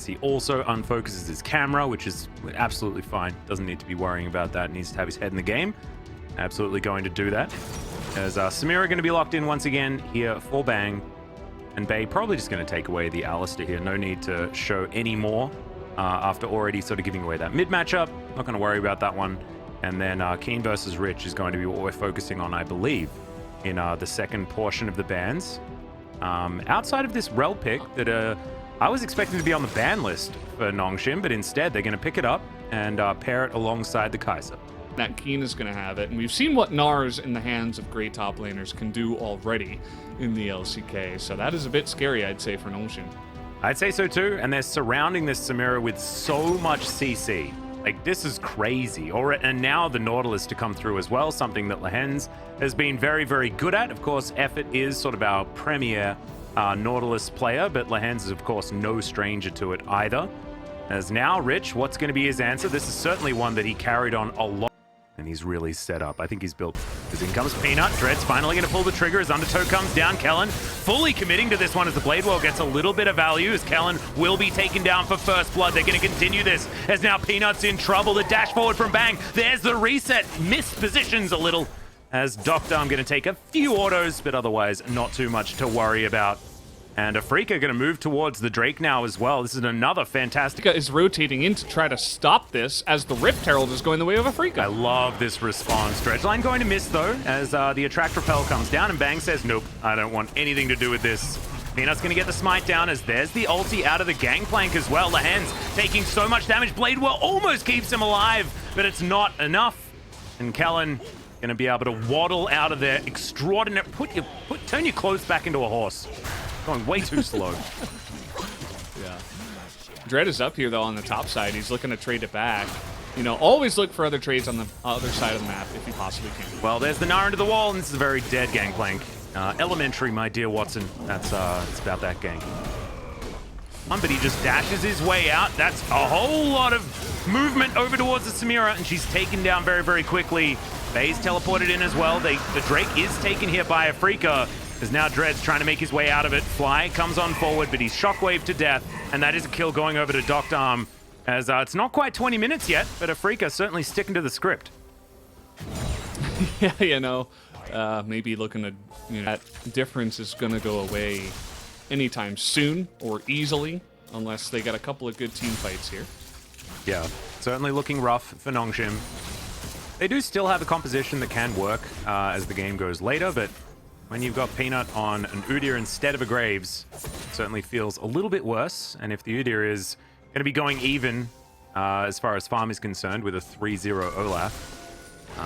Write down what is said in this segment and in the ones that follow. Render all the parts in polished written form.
as he also unfocuses his camera, which is absolutely fine. Doesn't need to be worrying about that. Needs to have his head in the game. Absolutely going to do that. As Samira going to be locked in once again here for Bang. And Bay probably just going to take away the Alistair here. No need to show any more after already sort of giving away that mid matchup. Not going to worry about that one. And then Keen versus Rich is going to be what we're focusing on, I believe, in the second portion of the bans. Outside of this Rel pick that I was expecting to be on the ban list for Nongshim, but instead they're going to pick it up and pair it alongside the Kai'Sa. That Keen is going to have it, and we've seen what Nars in the hands of great top laners can do already in the LCK, so that is a bit scary, I'd say, for Nongshim. I'd say so too, and they're surrounding this Samira with so much CC. Like, this is crazy. And now the Nautilus to come through as well, something that Lehens has been very, very good at. Of course, Effort is sort of our premier Nautilus player, but Lehens is, of course, no stranger to it either. As now, Rich, what's going to be his answer? This is certainly one that he carried on a lot. And he's really set up. I think he's built. As in comes Peanut. Dread's finally going to pull the trigger as Undertow comes down. Kellen fully committing to this one as the Blade Wall gets a little bit of value as Kellen will be taken down for first blood. They're going to continue this as now Peanut's in trouble. The dash forward from Bang. There's the reset. Missed positions a little as Doctor I'm going to take a few autos, but otherwise not too much to worry about. And Afrika going to move towards the Drake now as well. This is another fantastic... is rotating in to try to stop this as the Rift Herald is going the way of Afrika. I love this response. Dredgeline going to miss though as the Attract Repel comes down and Bang says, nope, I don't want anything to do with this. Peanut's going to get the smite down as there's the ulti out of the Gangplank as well. Lehens taking so much damage. Blade Well almost keeps him alive, but it's not enough. And Kellen going to be able to waddle out of there. Extraordinary. Turn your clothes back into a horse. Going way too slow. Yeah. Dread is up here, though, on the top side. He's looking to trade it back. You know, always look for other trades on the other side of the map if you possibly can. Well, there's the Nara into the wall, and this is a very dead Gangplank. Elementary, my dear Watson. That's it's about that gang. But he just dashes his way out. That's a whole lot of movement over towards the Samira, and she's taken down very, very quickly. Bay's teleported in as well. The Drake is taken here by Afrika. As now Dread's trying to make his way out of it. Fly comes on forward, but he's shockwaved to death, and that is a kill going over to Dr. Arm. As it's not quite 20 minutes yet, but Afrika certainly sticking to the script. Yeah, you know, maybe looking to, you know, that difference is going to go away anytime soon or easily, unless they get a couple of good team fights here. Yeah, certainly looking rough for Nongshim. They do still have a composition that can work as the game goes later, but when you've got Peanut on an Udyr instead of a Graves, it certainly feels a little bit worse. And if the Udyr is going to be going even as far as farm is concerned with a 3-0 Olaf,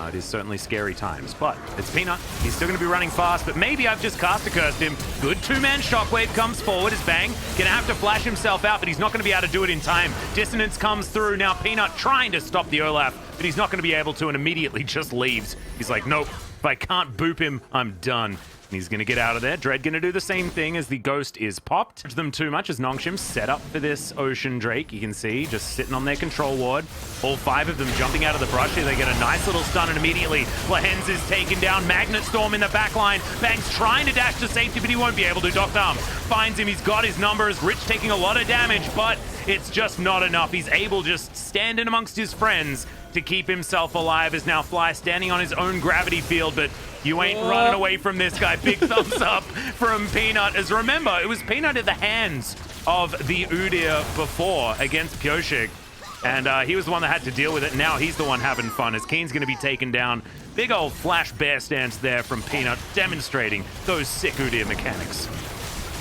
it is certainly scary times. But it's Peanut. He's still going to be running fast, but maybe I've just caster cursed him. Good two-man Shockwave comes forward as Bang going to have to flash himself out, but he's not going to be able to do it in time. Dissonance comes through. Now Peanut trying to stop the Olaf, but he's not going to be able to and immediately just leaves. He's like, nope. If I can't boop him, I'm done. And he's going to get out of there. Dread going to do the same thing as the Ghost is popped. Them too much as Nongshim set up for this Ocean Drake. You can see just sitting on their control ward. All 5 of them jumping out of the brush here. They get a nice little stun and immediately Lehens is taken down. Magnet Storm in the back line. Bang's trying to dash to safety, but he won't be able to. Dr. Arm finds him. He's got his numbers. Rich taking a lot of damage, but it's just not enough. He's able to just stand in amongst his friends to keep himself alive as now Fly standing on his own gravity field, but you ain't running away from this guy. Big thumbs up from Peanut. As remember, it was Peanut at the hands of the Udyr before against Pyoshik, and he was the one that had to deal with it. Now he's the one having fun as Keen's going to be taken down. Big old flash bear stance there from Peanut, demonstrating those sick Udyr mechanics.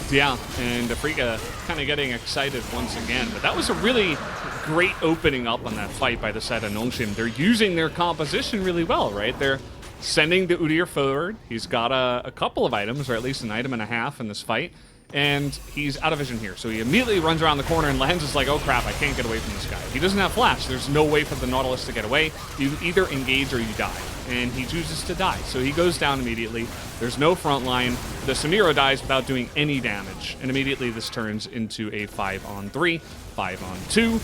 Yeah, and Afrika kind of getting excited once again, but that was a really great opening up on that fight by the side of Nongshim. They're using their composition really well, right? They're sending the Udyr forward. He's got a couple of items, or at least an item and a half in this fight, and he's out of vision here. So he immediately runs around the corner, and Lehens is like, oh crap, I can't get away from this guy. He doesn't have flash. There's no way for the Nautilus to get away. You either engage or you die, and he chooses to die. So he goes down immediately. There's no front line. The Samira dies without doing any damage, and immediately this turns into a 5-on-3, 5-on-2.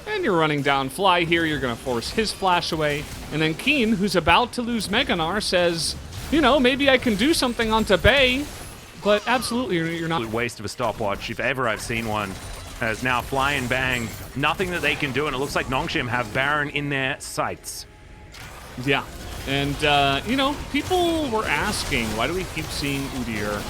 And you're running down Fly here. You're going to force his flash away. And then Keen, who's about to lose Meganar, says, you know, maybe I can do something onto Bay. But absolutely, you're not. Waste of a stopwatch, if ever I've seen one. As now Fly and Bang, nothing that they can do, and it looks like Nongshim have Baron in their sights. Yeah, and you know, people were asking, why do we keep seeing Udyr?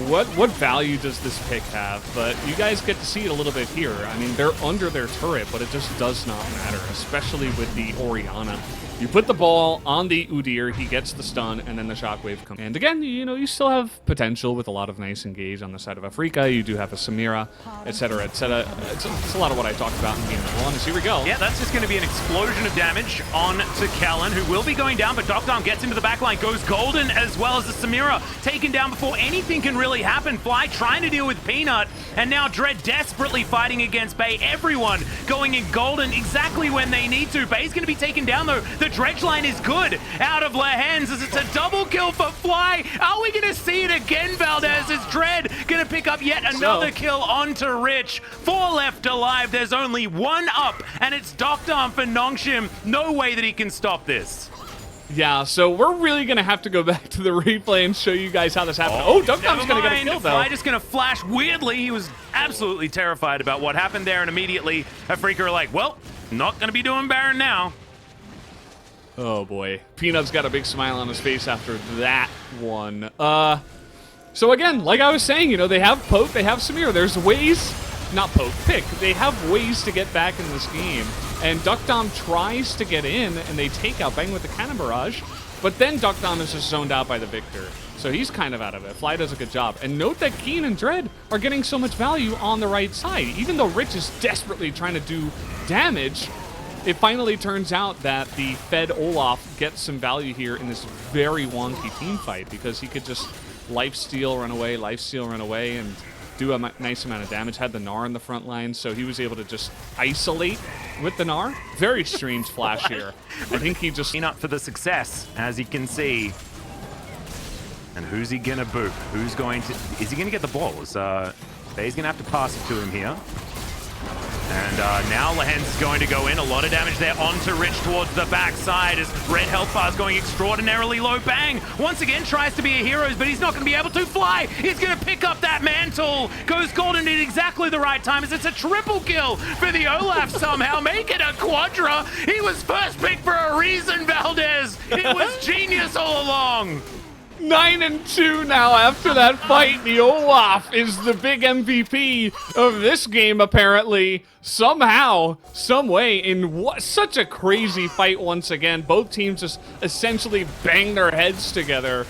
What value does this pick have? But you guys get to see it a little bit here. I mean, they're under their turret, but it just does not matter, especially with the Orianna. You put the ball on the Udyr, he gets the stun, and then the shockwave comes. And again, you know, you still have potential with a lot of nice engage on the side of Afrika. You do have a Samira, etc., etc. It's a lot of what I talked about in Game 1. Here we go. Yeah, that's just going to be an explosion of damage on to Kellen, who will be going down, but Doctom gets into the backline, goes golden as well as the Samira, taken down before anything can really happen. Fly trying to deal with Peanut, and now Dread desperately fighting against Bay. Everyone going in golden exactly when they need to. Bay's going to be taken down, though. The dredge line is good out of Lehens as it's a double kill for Fly. Are we going to see it again, Valdez? Is Dread going to pick up yet another kill onto Rich? 4 left alive. There's only 1 up, and it's Doctom for Nongshim. No way that he can stop this. Yeah, so we're really going to have to go back to the replay and show you guys how this happened. Oh, Doctom's going to get a kill, though. Fly just going to flash weirdly. He was absolutely terrified about what happened there, and immediately Afrika are like, well, not going to be doing Baron now. Oh boy, Peanut's got a big smile on his face after that one. So again, like I was saying, you know, they have Poke, they have Samir. There's ways, not Poke, Pick. They have ways to get back in this game. And Doctom tries to get in, and they take out Bang with the Cannon Barrage. But then Doctom is just zoned out by the Victor. So he's kind of out of it. Fly does a good job. And note that Keen and Dread are getting so much value on the right side. Even though Rich is desperately trying to do damage, it finally turns out that the Fed Olaf gets some value here in this very wonky team fight because he could just lifesteal, run away, and do a nice amount of damage. Had the Gnar in the front line, so he was able to just isolate with the Gnar. Very strange flash here. I think he just... Peanut for the success, as you can see. And who's he gonna boop? Who's going to... Is he gonna get the balls? Bay's gonna have to pass it to him here. And now Lehens is going to go in. A lot of damage there onto Rich towards the backside as Red health bar is going extraordinarily low. Bang! Once again tries to be a hero, but he's not going to be able to fly. He's going to pick up that mantle. Goes golden at exactly the right time as it's a triple kill for the Olaf somehow. Make it a quadra. He was first picked for a reason, Valdez. It was genius all along. 9-2 now after that fight. The Olaf is the big MVP of this game, apparently. Somehow, some way, in such a crazy fight once again. Both teams just essentially bang their heads together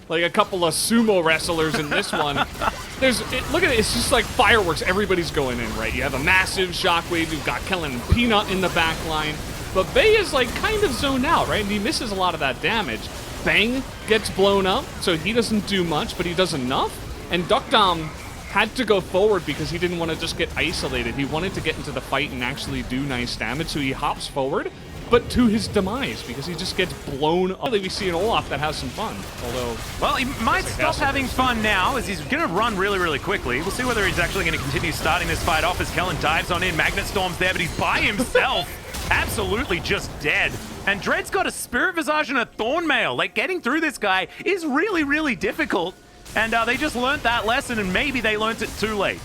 like a couple of sumo wrestlers in this one. Look at it, it's just like fireworks. Everybody's going in, right? You have a massive shockwave. You've got Kellen and Peanut in the back line. But Bay is like kind of zoned out, right? And he misses a lot of that damage. Bang gets blown up, so he doesn't do much, but he does enough. And Doctom had to go forward because he didn't want to just get isolated. He wanted to get into the fight and actually do nice damage, so he hops forward, but to his demise because he just gets blown up. We see an Olaf that has some fun, although... Well, he might stop having fun now as he's going to run really, really quickly. We'll see whether he's actually going to continue starting this fight off as Kellen dives on in. Magnet Storm's there, but he's by himself. Absolutely just dead. And Dread's got a Spirit Visage and a Thornmail. Like, getting through this guy is really, really difficult. And they just learned that lesson, and maybe they learned it too late.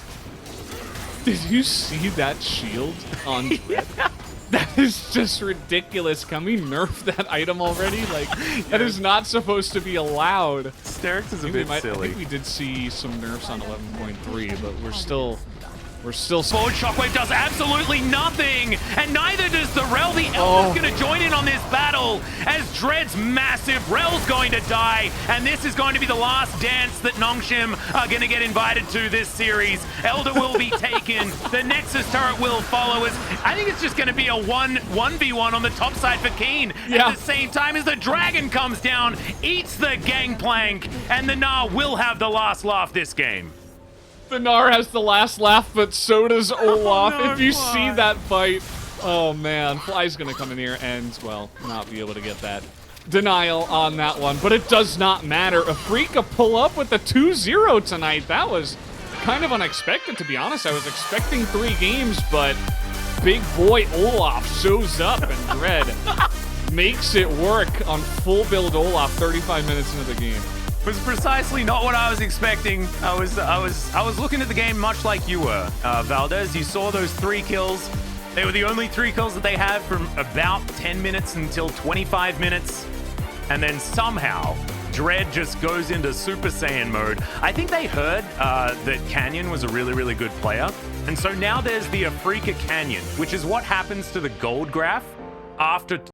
Did you see that shield on Dread? Yeah. That is just ridiculous. Can we nerf that item already? Like, that is not supposed to be allowed. Sterix is a bit silly. I think we did see some nerfs on 11.3, but we're still... Forward Shockwave does absolutely nothing, and neither does the Rel. The Elder's going to join in on this battle as Dread's massive. Rel's going to die, and this is going to be the last dance that Nongshim are going to get invited to this series. Elder will be taken. The Nexus turret will follow us. I think it's just going to be a 1v1 on the top side for Keen. Yeah. At the same time as the Dragon comes down, eats the gangplank, and the Gnar will have the last laugh this game. The Gnar has the last laugh, but so does Olaf. No, if you see that fight, oh man, Fly's gonna come in here and, well, not be able to get that denial on that one. But it does not matter. Afrika pull up with the 2-0 tonight. That was kind of unexpected, to be honest. I was expecting 3 games, but big boy Olaf shows up and Dread makes it work on full build Olaf 35 minutes into the game. was precisely not what I was expecting. I was looking at the game much like you were, Valdez. You saw those 3 kills. They were the only 3 kills that they had from about 10 minutes until 25 minutes. And then somehow, Dread just goes into Super Saiyan mode. I think they heard that Canyon was a really, really good player. And so now there's the Afrika Canyon, which is what happens to the gold graph after